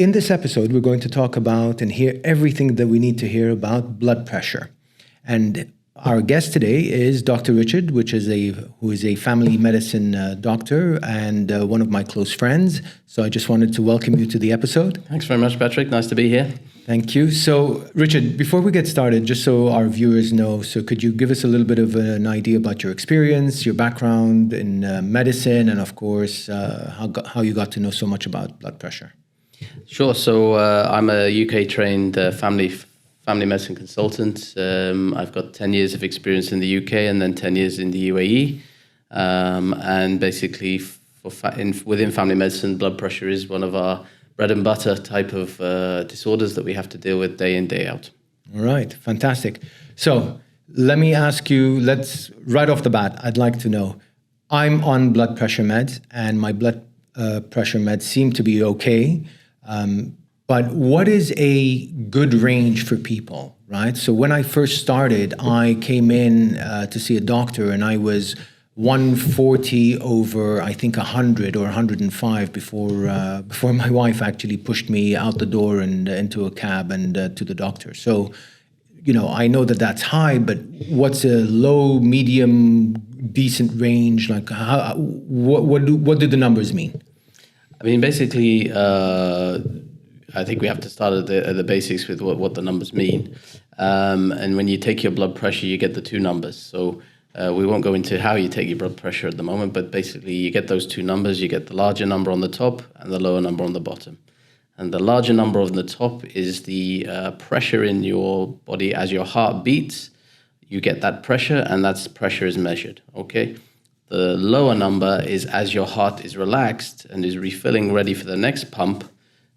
in this episode, we're going to talk about and hear everything that we need to hear about blood pressure. And our guest today is Dr. Richard, who is a family medicine doctor and one of my close friends. So I just wanted to welcome you to the episode. Thanks very much, Patrick. Nice to be here. Thank you. So, Richard, before we get started, just so our viewers know, so could you give us a little bit of an idea about your experience, your background in medicine, and of course, how you got to know so much about blood pressure? Sure. So I'm a UK-trained family medicine consultant. I've got 10 years of experience in the UK and then 10 years in the UAE. And basically, within family medicine, blood pressure is one of our bread and butter type of disorders that we have to deal with day in, day out. All right. Fantastic. So let me ask you, right off the bat, I'd like to know, I'm on blood pressure meds and my blood pressure meds seem to be okay. But what is a good range for people, right? So when I first started, I came in to see a doctor and I was 140 over, I think, 100 or 105 before my wife actually pushed me out the door and into a cab and to the doctor. So, I know that that's high, but what's a low, medium, decent range? Like, what do the numbers mean? I mean, basically, I think we have to start at the basics with what the numbers mean. And when you take your blood pressure, you get the two numbers. So we won't go into how you take your blood pressure at the moment, but basically you get those two numbers. You get the larger number on the top and the lower number on the bottom. And the larger number on the top is the pressure in your body as your heart beats. You get that pressure, and that pressure is measured, okay? The lower number is as your heart is relaxed and is refilling, ready for the next pump.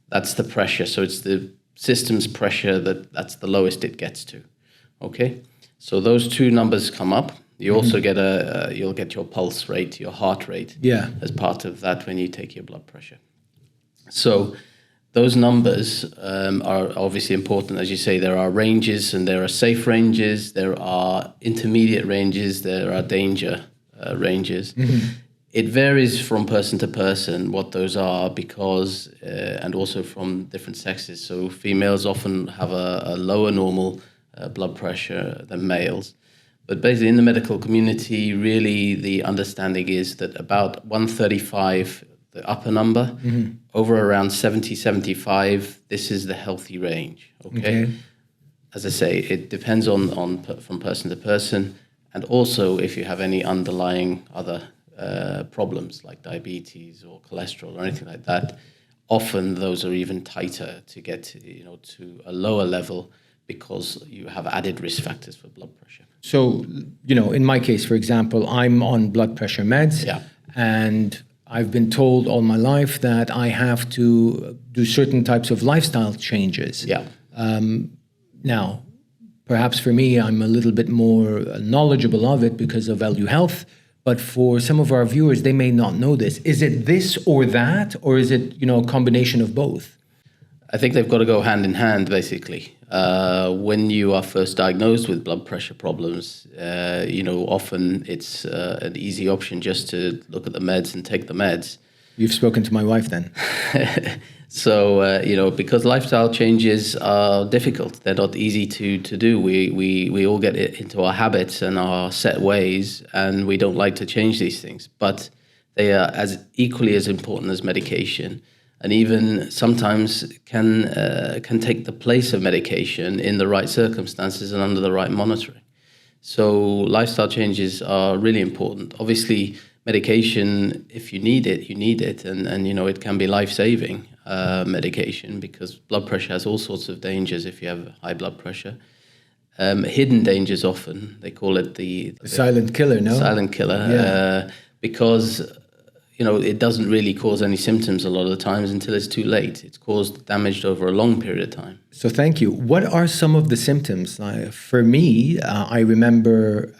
That's the pressure. So it's the system's pressure that's the lowest it gets to, okay? So those two numbers come up. You also get you'll get your pulse rate, your heart rate, as part of that when you take your blood pressure. So those numbers are obviously important. As you say, there are ranges and there are safe ranges, there are intermediate ranges, there are danger ranges. Mm-hmm. It varies from person to person what those are because, and also from different sexes. So females often have a lower normal blood pressure than males. But basically in the medical community, really the understanding is that about 135, the upper number, over around 70, 75, this is the healthy range, okay? As I say, it depends on from person to person, and also if you have any underlying other problems like diabetes or cholesterol or anything like that, often those are even tighter to get to a lower level because you have added risk factors for blood pressure. So, in my case, for example, I'm on blood pressure meds, and I've been told all my life that I have to do certain types of lifestyle changes. Now, perhaps for me, I'm a little bit more knowledgeable of it because of LU Health, but for some of our viewers, they may not know this. Is it this or that, or is it, a combination of both? I think they've got to go hand in hand, basically. When you are first diagnosed with blood pressure problems, often it's an easy option just to look at the meds and take the meds. You've spoken to my wife then. So, because lifestyle changes are difficult, they're not easy to do. We all get into our habits and our set ways, and we don't like to change these things. But they are equally as important as medication, and even sometimes can take the place of medication in the right circumstances and under the right monitoring. So lifestyle changes are really important. Obviously, medication, if you need it, you need it, and it can be life-saving medication because blood pressure has all sorts of dangers if you have high blood pressure. Hidden dangers often, they call it the silent killer, no? Silent killer, because it doesn't really cause any symptoms a lot of the times until it's too late. It's caused damage over a long period of time. So thank you. What are some of the symptoms? For me, I remember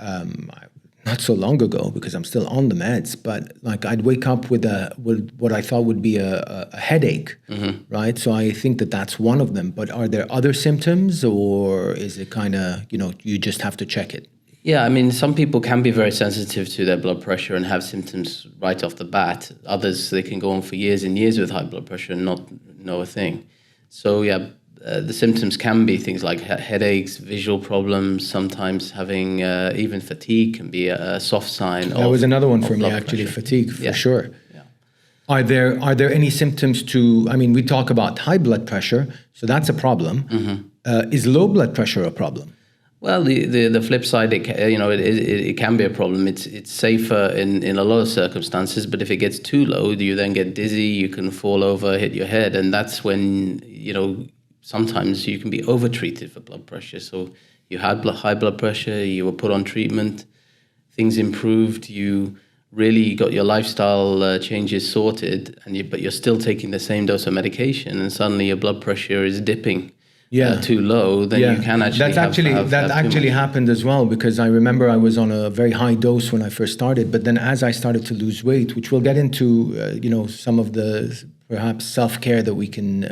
not so long ago, because I'm still on the meds, but I'd wake up with what I thought would be a headache, right? So I think that's one of them. But are there other symptoms, or is it kind of, you just have to check it? Yeah, I mean, some people can be very sensitive to their blood pressure and have symptoms right off the bat. Others, they can go on for years and years with high blood pressure and not know a thing. So yeah, the symptoms can be things like headaches, visual problems, sometimes having even fatigue can be a soft sign. That was another one for me, blood actually, pressure. fatigue, for Yeah. sure. Yeah. Are there any symptoms to, I mean, we talk about high blood pressure, so that's a problem. Is low blood pressure a problem? Well, the flip side, it can be a problem. It's safer in a lot of circumstances, but if it gets too low, you then get dizzy, you can fall over, hit your head, and that's when, sometimes you can be over-treated for blood pressure. So you had high blood pressure, you were put on treatment, things improved, you really got your lifestyle changes sorted, but you're still taking the same dose of medication, and suddenly your blood pressure is dipping. Too low, then you can actually that actually happened as well, because I remember I was on a very high dose when I first started, but then as I started to lose weight, which we'll get into, some of the perhaps self-care that we can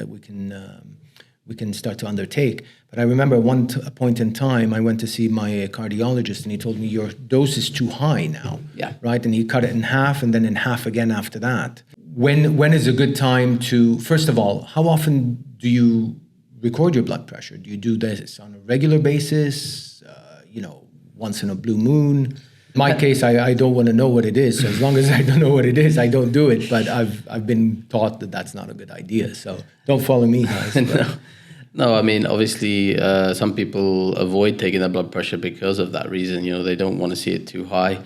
start to undertake. But I remember a point in time, I went to see my cardiologist, and he told me your dose is too high now. Yeah. Right, and he cut it in half, and then in half again after that. When is a good time to? First of all, how often do you record your blood pressure? Do you do this on a regular basis, once in a blue moon? In my case, I don't want to know what it is. So as long as I don't know what it is, I don't do it. But I've been taught that that's not a good idea. So don't follow me, guys. No, I mean, obviously, some people avoid taking their blood pressure because of that reason. They don't want to see it too high.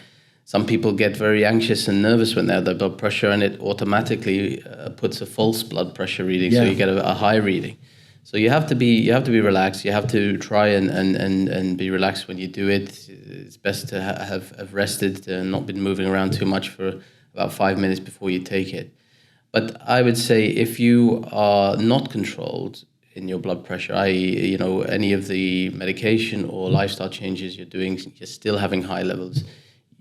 Some people get very anxious and nervous when they have their blood pressure, and it automatically puts a false blood pressure reading. So you get a high reading. So you have to be relaxed. You have to try and be relaxed when you do it. It's best to have rested and not been moving around too much for about 5 minutes before you take it. But I would say if you are not controlled in your blood pressure, i.e., any of the medication or lifestyle changes you're doing, you're still having high levels,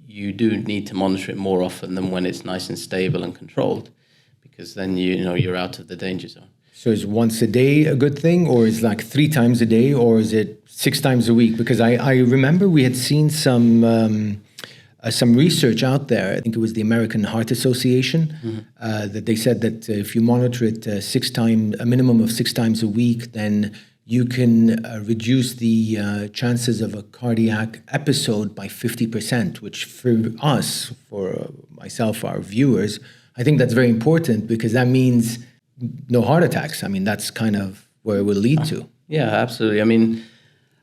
you do need to monitor it more often than when it's nice and stable and controlled, because then you're out of the danger zone. So is once a day a good thing, or is like 3 times a day, or is it 6 times a week? Because I remember we had seen some research out there. I think it was the American Heart Association, that they said that if you monitor it a minimum of 6 times a week, then you can reduce the chances of a cardiac episode by 50%, which for us, for myself, our viewers, I think that's very important, because that means no heart attacks. I mean, that's kind of where it will lead to. Yeah, absolutely. I mean,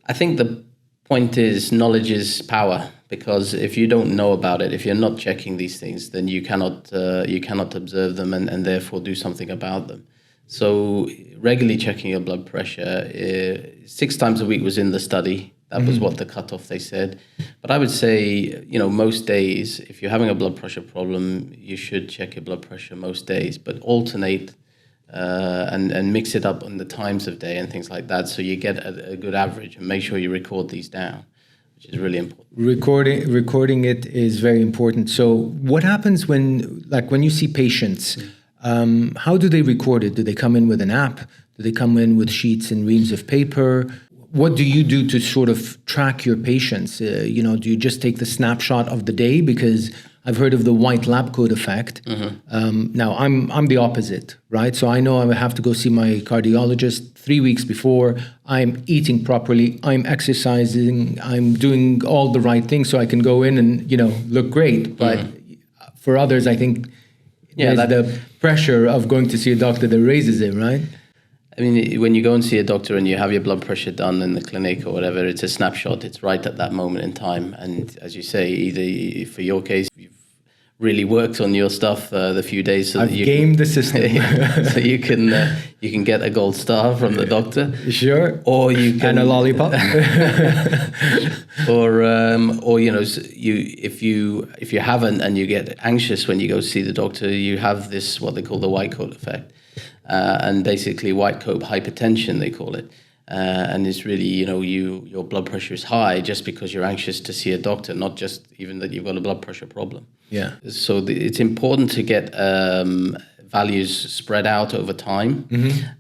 I think the point is knowledge is power, because if you don't know about it, if you're not checking these things, then you cannot observe them and therefore do something about them. So regularly checking your blood pressure, 6 times a week was in the study. That was what the cutoff they said. But I would say, most days, if you're having a blood pressure problem, you should check your blood pressure most days, but alternate and mix it up on the times of day and things like that, so you get a good average, and make sure you record these down, which is really important. Recording it is very important. So what happens when you see patients, how do they record it? Do they come in with an app? Do they come in with sheets and reams of paper? What do you do to sort of track your patients? Do you just take the snapshot of the day? Because I've heard of the white lab coat effect. Now, I'm the opposite, right? So I know I have to go see my cardiologist 3 weeks before. I'm eating properly. I'm exercising. I'm doing all the right things so I can go in and, look great. But for others, I think there's the pressure of going to see a doctor that raises it, right? I mean, when you go and see a doctor and you have your blood pressure done in the clinic or whatever, it's a snapshot. It's right at that moment in time. And as you say, either for your case, you've really worked on your stuff the few days, so I've gamed the system, so you can get a gold star from the doctor. Sure. Or you can, and a lollipop. or if you haven't and you get anxious when you go see the doctor, you have this what they call the white coat effect. And basically white coat hypertension, they call it. And it's really, your blood pressure is high just because you're anxious to see a doctor, not just even that you've got a blood pressure problem. Yeah. So it's important to get values spread out over time,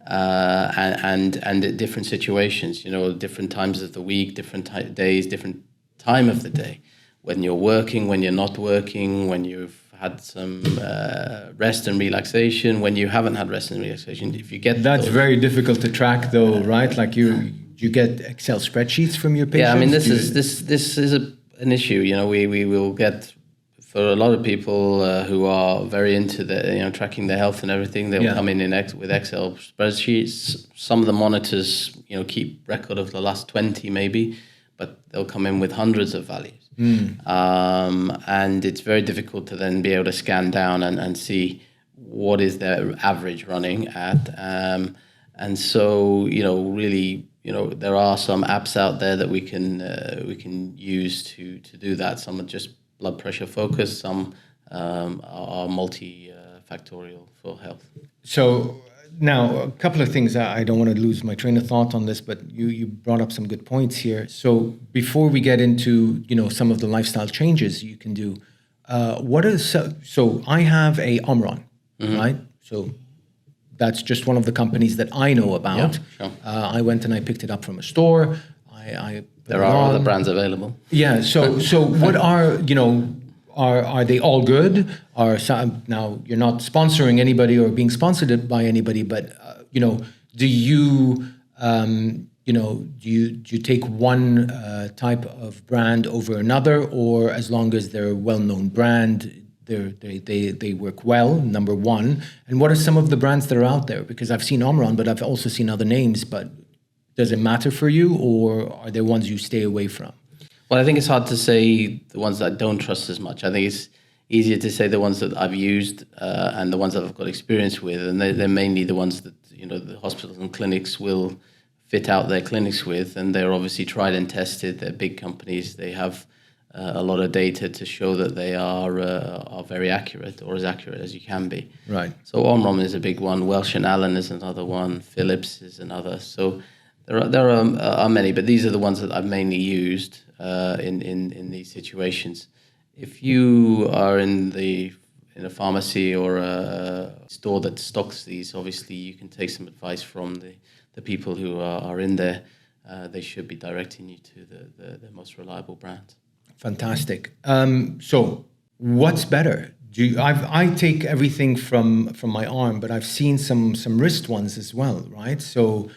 and at different situations, different times of the week, different days, different time of the day, when you're working, when you're not working, when you've had some rest and relaxation, when you haven't had rest and relaxation. If you get that's very difficult to track, though, right? Like you get Excel spreadsheets from your patients. Yeah, I mean, this is an issue. We will get, for a lot of people who are very into tracking their health and everything, they'll come in with Excel spreadsheets. Some of the monitors, keep record of the last 20 maybe, but they'll come in with hundreds of values. And it's very difficult to then be able to scan down and see what is their average running at. And so, really, there are some apps out there that we can use to do that. Some are just blood pressure focused, some are multi-factorial for health. So now a couple of things. I don't want to lose my train of thought on this, but you brought up some good points here. So before we get into some of the lifestyle changes you can do, so I have a Omron, right? So that's just one of the companies that I know about. Yeah, sure. I went and I picked it up from a store. There are other brands available. Yeah. So what are they all good? Now you're not sponsoring anybody or being sponsored by anybody, but do you take one type of brand over another, or as long as they're a well-known brand, they work well, number one? And what are some of the brands that are out there? Because I've seen Omron, but I've also seen other names. But does it matter for you, or are there ones you stay away from? Well, I think it's hard to say the ones that I don't trust as much. I think it's easier to say the ones that I've used and the ones that I've got experience with, and they're mainly the ones that the hospitals and clinics will fit out their clinics with, and they're obviously tried and tested. They're big companies. They have a lot of data to show that they are very accurate, or as accurate as you can be. Right. So Omron is a big one. Welsh and Allen is another one. Philips is another. So there are many, but these are the ones that I've mainly used in these situations. If you are in a pharmacy or a store that stocks these, obviously you can take some advice from the people who are in there. They should be directing you to the most reliable brand. Fantastic. So what's better? I take everything from my arm, but I've seen some wrist ones as well, right? So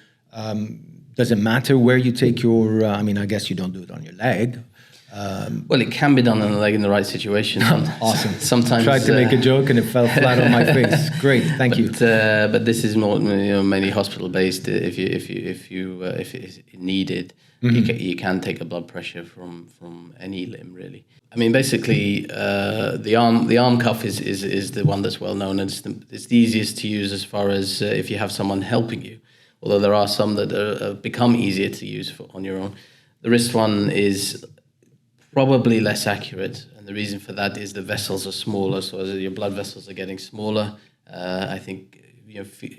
does it matter where you take your, I guess you don't do it on your leg. Well, it can be done on the leg in the right situation. Awesome. Sometimes tried to make a joke and it fell flat on my face. Great, thank you. But this is more mainly hospital based. If it's needed, you can take a blood pressure from any limb really. I mean, basically, the arm cuff is the one that's well known, and it's the easiest to use as far as if you have someone helping you. Although there are some that become easier to use on your own. The wrist one is probably less accurate, and the reason for that is the vessels are smaller. So as your blood vessels are getting smaller, I think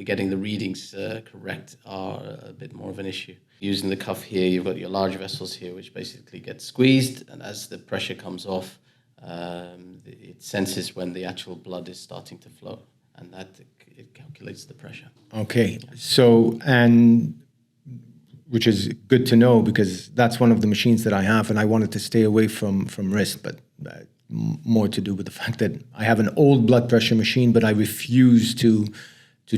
getting the readings correct are a bit more of an issue. Using the cuff here, you've got your large vessels here, which basically get squeezed, and as the pressure comes off, it senses when the actual blood is starting to flow, and that it calculates the pressure. Okay, so which is good to know, because that's one of the machines that I have, and I wanted to stay away from wrist, but more to do with the fact that I have an old blood pressure machine, but I refuse to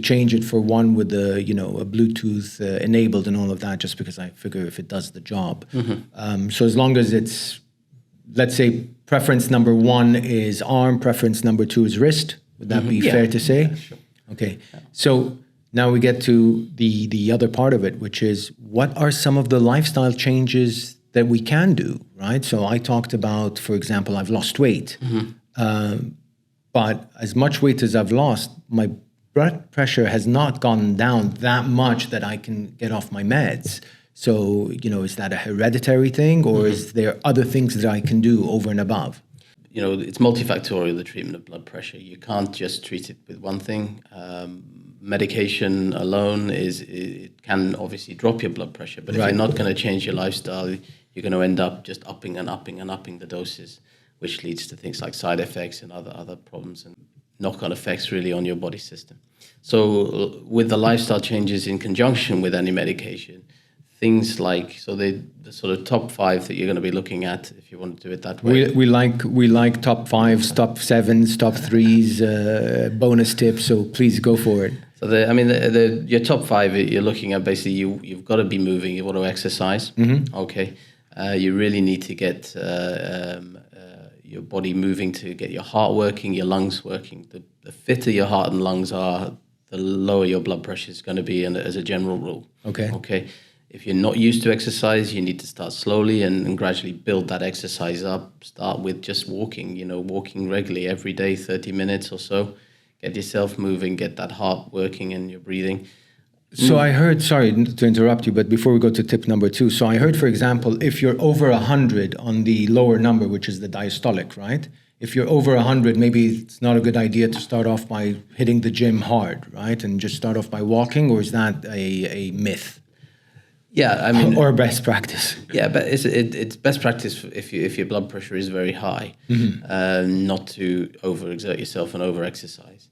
change it for one with a Bluetooth enabled and all of that, just because I figure if it does the job. So as long as it's, let's say, preference number one is arm, preference number two is wrist, would that be fair to say? Yeah, sure. Okay, so now we get to the other part of it, which is what are some of the lifestyle changes that we can do, right? So I talked about, for example, I've lost weight, but as much weight as I've lost, my blood pressure has not gone down that much that I can get off my meds. So, is that a hereditary thing, or is there other things that I can do over and above? It's multifactorial, the treatment of blood pressure. You can't just treat it with one thing. Medication alone it can obviously drop your blood pressure, but if you're not going to change your lifestyle, you're going to end up just upping the doses, which leads to things like side effects and other problems and knock-on effects really on your body system. So with the lifestyle changes in conjunction with any medication, things like, so the sort of top 5 that you're going to be looking at if you want to do it that way. We like top 5s, top 7s, top 3s, bonus tips. So please go for it. So your top 5, you're looking at basically you've got to be moving. You want to exercise. Okay. You really need to get your body moving to get your heart working, your lungs working. The fitter your heart and lungs are, the lower your blood pressure is going to be, and as a general rule. Okay. Okay. If you're not used to exercise, you need to start slowly and gradually build that exercise up. Start with just walking, walking regularly every day, 30 minutes or so. Get yourself moving, get that heart working and your breathing. So I heard, sorry to interrupt you, but before we go to tip number 2, so I heard, for example, if you're over 100 on the lower number, which is the diastolic, right? If you're over 100, maybe it's not a good idea to start off by hitting the gym hard, right? And just start off by walking, or is that a myth? Yeah, I mean, or best practice. Yeah, but it's best practice if your blood pressure is very high, not to overexert yourself and over-exercise.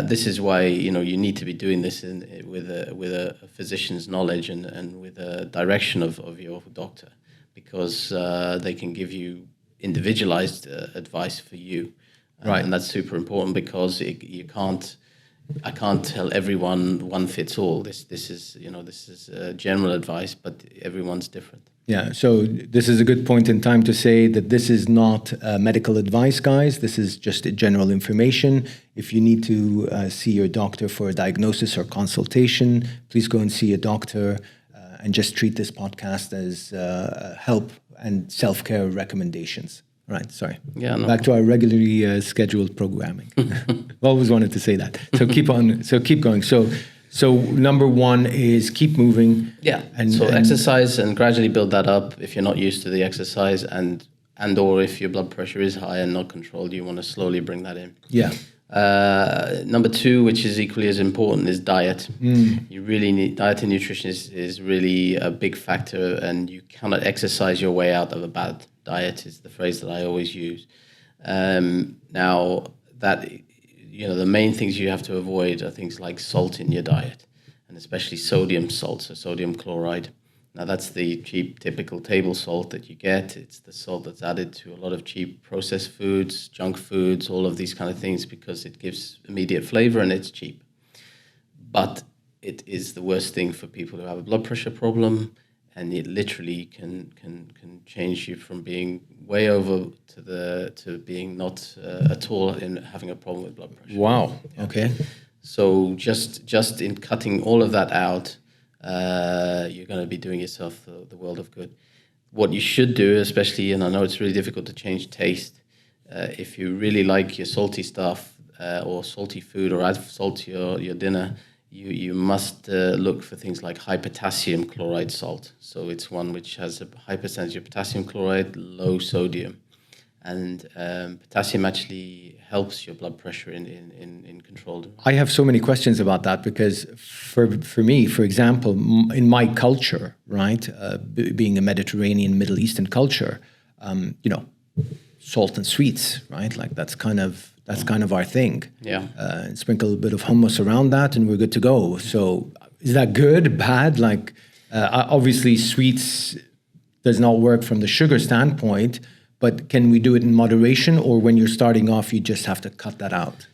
This is why you need to be doing this with a physician's knowledge and with a direction of your doctor, because they can give you individualized advice for you, right? And that's super important, because I can't tell everyone one fits all. This is general advice, but everyone's different. Yeah, so this is a good point in time to say that this is not medical advice, guys. This is just general information. If you need to see your doctor for a diagnosis or consultation, please go and see a doctor and just treat this podcast as help and self-care recommendations. Right, sorry. Yeah, no. Back to our regularly scheduled programming. Always wanted to say that. So keep going. So number 1 is keep moving. Yeah. And exercise and gradually build that up. If you're not used to the exercise and or if your blood pressure is high and not controlled, you want to slowly bring that in. Yeah. Number 2, which is equally as important, is diet. You really need diet, and nutrition is really a big factor, and you cannot exercise your way out of a bad diet, is the phrase that I always use. Now that the main things you have to avoid are things like salt in your diet, and especially sodium salt, so sodium chloride. Now that's the cheap typical table salt that you get. It's the salt that's added to a lot of cheap processed foods, junk foods, all of these kind of things, because it gives immediate flavor and it's cheap. But it is the worst thing for people who have a blood pressure problem, and it literally can change you from being way over to being not at all in having a problem with blood pressure. Wow. Yeah. Okay. So just in cutting all of that out, you're going to be doing yourself the world of good. What you should do, especially, and I know it's really difficult to change taste, if you really like your salty stuff or salty food, or add salt to your dinner, you must look for things like high potassium chloride salt. So it's one which has a high percentage of potassium chloride, low sodium. And potassium actually helps your blood pressure in control. I have so many questions about that, because for me, for example, in my culture, right, being a Mediterranean, Middle Eastern culture, salt and sweets, right? Like that's kind of our thing. Yeah. And sprinkle a bit of hummus around that, and we're good to go. So is that good, bad? Like obviously, sweets does not work from the sugar standpoint. But can we do it in moderation, or when you're starting off, you just have to cut that out?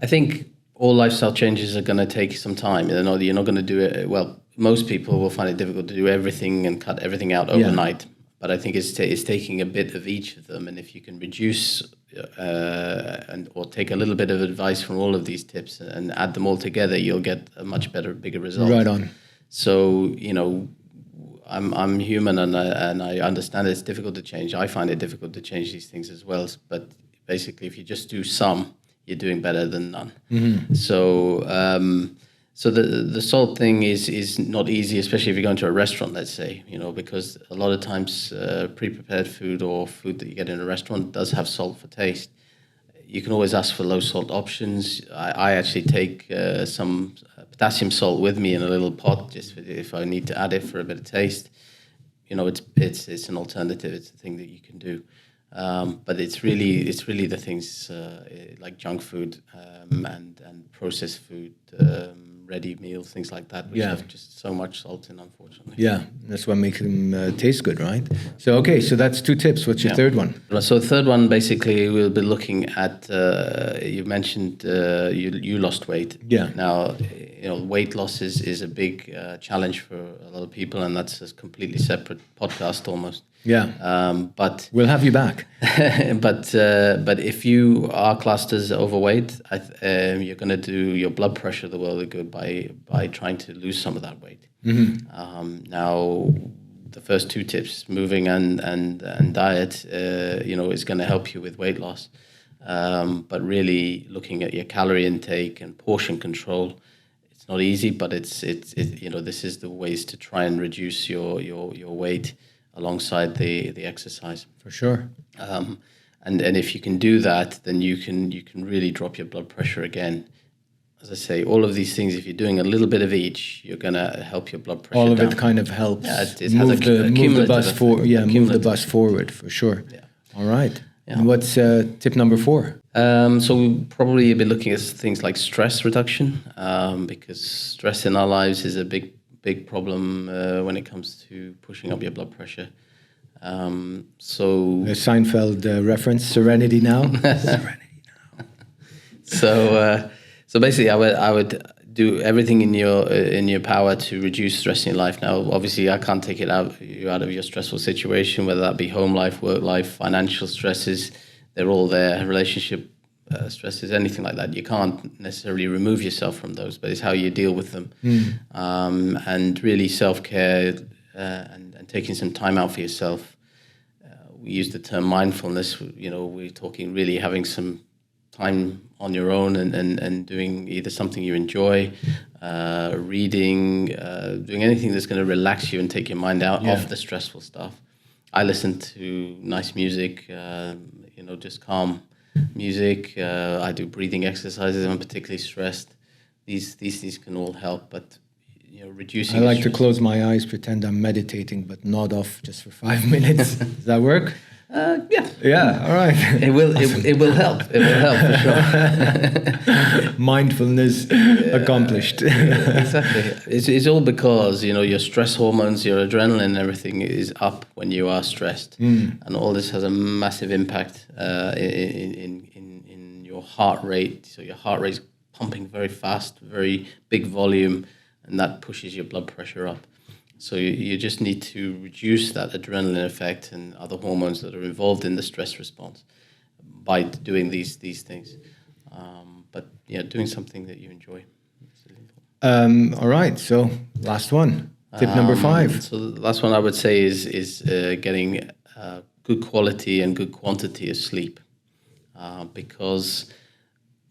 I think all lifestyle changes are going to take some time. You're not going to do it. Well, most people will find it difficult to do everything and cut everything out overnight. Yeah. But I think it's taking a bit of each of them. And if you can reduce or take a little bit of advice from all of these tips and add them all together, you'll get a much bigger result. Right on. So, I'm human, and I understand it's difficult to change. I find it difficult to change these things as well. But basically, if you just do some, you're doing better than none. Mm-hmm. So the salt thing is not easy, especially if you go into a restaurant, let's say, because a lot of times pre-prepared food or food that you get in a restaurant does have salt for taste. You can always ask for low salt options. I actually take some potassium salt with me in a little pot, just if I need to add it for a bit of taste. It's an alternative. It's a thing that you can do. But it's really the things like junk food and processed food, ready meals, things like that, which have just so much salt in, unfortunately. Yeah, that's what makes them taste good, right? So, okay, so that's 2 tips. What's your third one? So the third one, basically, we'll be looking at, you mentioned you lost weight. Yeah. Now, weight loss is a big challenge for a lot of people, and that's a completely separate podcast almost. Yeah. But we'll have you back. but if you are classed as overweight, you're going to do your blood pressure the world of good by trying to lose some of that weight. Now, the first 2 tips, moving and diet, is going to help you with weight loss. But really looking at your calorie intake and portion control, it's not easy, but this is the ways to try and reduce your weight alongside the exercise. For sure. And if you can do that, then you can really drop your blood pressure again. As I say, all of these things, if you're doing a little bit of each, you're going to help your blood pressure all of down. it kind of helps move the bus forward, for sure. Yeah. All right. Yeah. And what's tip number 4? So we'll probably be looking at things like stress reduction, because stress in our lives is a big problem when it comes to pushing up your blood pressure. So a Seinfeld reference, Serenity Now. Serenity Now. So basically, I would do everything in your power to reduce stress in your life. Now, obviously, I can't take you out of your stressful situation, whether that be home life, work life, financial stresses. They're all there. Relationship stresses, anything like that. You can't necessarily remove yourself from those, but it's how you deal with them. And really self-care and taking some time out for yourself. We use the term mindfulness. We're talking really having some time on your own and doing either something you enjoy, reading, doing anything that's going to relax you and take your mind out of the stressful stuff. I listen to nice music, just calm music. I do breathing exercises if I'm particularly stressed. These things can all help, but reducing. I like to close my eyes, pretend I'm meditating, but nod off just for 5 minutes. Does that work? Yeah. Yeah. All right. It will help. It will help for sure. Mindfulness accomplished. Exactly. It's all because your stress hormones, your adrenaline, and everything is up when you are stressed, and all this has a massive impact in your heart rate. So your heart rate's pumping very fast, very big volume, and that pushes your blood pressure up. So you just need to reduce that adrenaline effect and other hormones that are involved in the stress response by doing these things. But doing something that you enjoy. All right. So last one, tip number 5. So the last one I would say is getting good quality and good quantity of sleep, because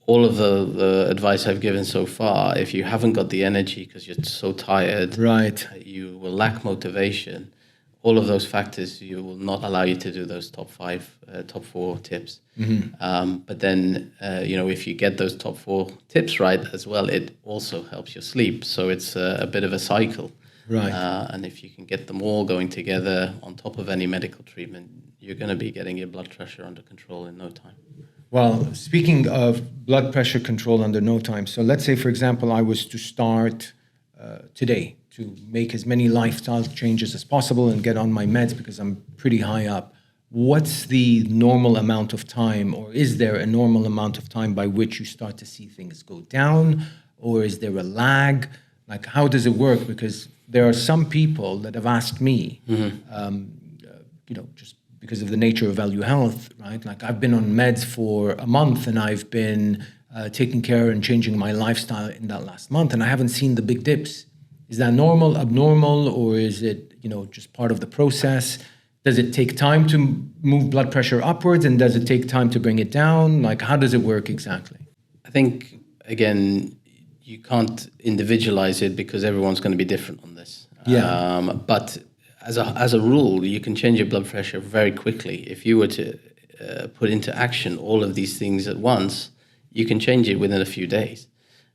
all of the advice I've given so far, if you haven't got the energy because you're so tired, right, you will lack motivation. All of those factors will not allow you to do those top 4 tips. But then, if you get those top 4 tips right as well, it also helps your sleep. So it's a bit of a cycle. Right. And if you can get them all going together on top of any medical treatment, you're going to be getting your blood pressure under control in no time. Well, speaking of blood pressure control under no time, so let's say, for example, I was to start today to make as many lifestyle changes as possible and get on my meds because I'm pretty high up. What's the normal amount of time, or is there a normal amount of time by which you start to see things go down, or is there a lag? Like, how does it work? Because there are some people that have asked me, just because of the nature of Value Health, right? Like, I've been on meds for a month and I've been taking care and changing my lifestyle in that last month, and I haven't seen the big dips. Is that normal, abnormal, or is it, just part of the process? Does it take time to move blood pressure upwards, and does it take time to bring it down? Like, how does it work exactly? I think, again, you can't individualize it because everyone's going to be different on this. Yeah. But as a rule, you can change your blood pressure very quickly. If you were to put into action all of these things at once, you can change it within a few days.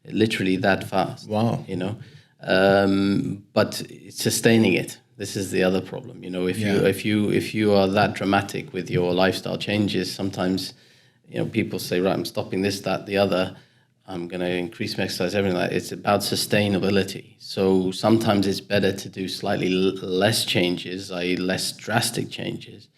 Literally that fast. Wow. But sustaining it. This is the other problem. If you are that dramatic with your lifestyle changes, sometimes people say, right, I'm stopping this, that, the other, I'm going to increase my exercise, everything like that. It's about sustainability. So sometimes it's better to do slightly less changes, i.e. less drastic changes.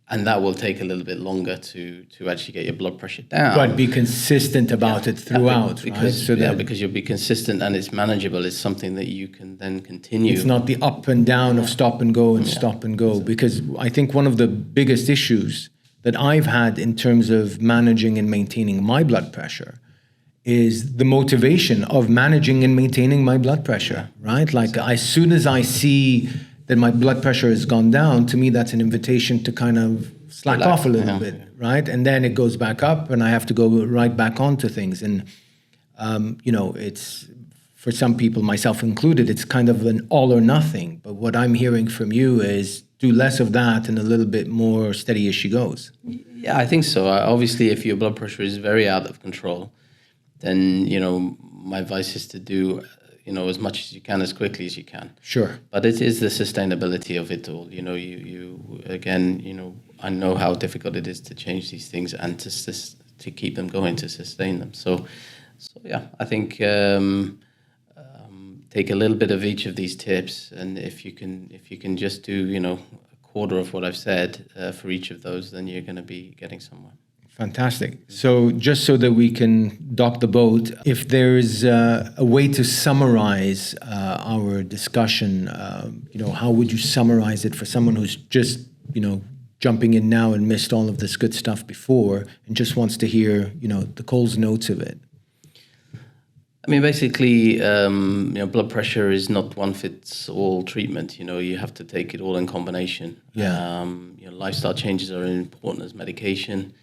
And that will take a little bit longer to actually get your blood pressure down. But be consistent about it throughout, because, right? So because you'll be consistent and it's manageable. It's something that you can then continue. It's not the up and down of stop and go and stop and go. Because I think one of the biggest issues that I've had in terms of managing and maintaining my blood pressure is the motivation of managing and maintaining my blood pressure, right? Like as soon as I see that my blood pressure has gone down, to me, that's an invitation to kind of slack off a little bit, right? And then it goes back up and I have to go right back onto things. And, it's, for some people, myself included, it's kind of an all or nothing. But what I'm hearing from you is do less of that and a little bit more steady as she goes. Yeah, I think so. Obviously, if your blood pressure is very out of control, then, my advice is to do as much as you can, as quickly as you can. Sure. But it is the sustainability of it all. I know how difficult it is to change these things and to keep them going, to sustain them. So yeah, I think take a little bit of each of these tips, and if you can just do a quarter of what I've said for each of those, then you're going to be getting somewhere. Fantastic. So just so that we can dock the boat, if there's a way to summarize our discussion, how would you summarize it for someone who's just, jumping in now and missed all of this good stuff before and just wants to hear, the Cole's notes of it? I mean, basically, blood pressure is not one fits all treatment. You have to take it all in combination. Yeah. Lifestyle changes are important as medication.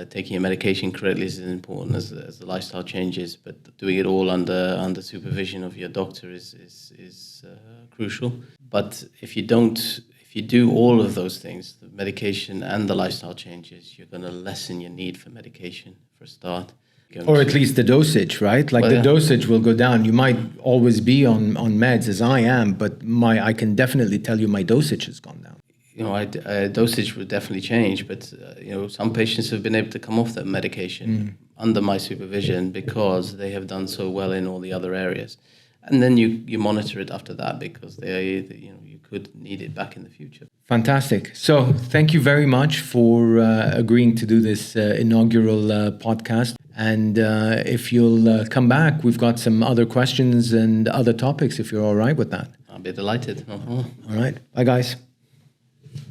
Taking your medication correctly is as important as the lifestyle changes, but doing it all under supervision of your doctor is crucial. But if you do all of those things, the medication and the lifestyle changes, you're going to lessen your need for medication for a start. Or at least the dosage, right? Like the dosage will go down. You might always be on meds as I am, but I can definitely tell you my dosage has gone down. Dosage would definitely change, but some patients have been able to come off that medication under my supervision because they have done so well in all the other areas, and then you monitor it after that because you could need it back in the future. Fantastic. So thank you very much for agreeing to do this inaugural podcast. And if you'll come back, we've got some other questions and other topics if you're all right with that. I'll be delighted. All right. Bye, guys.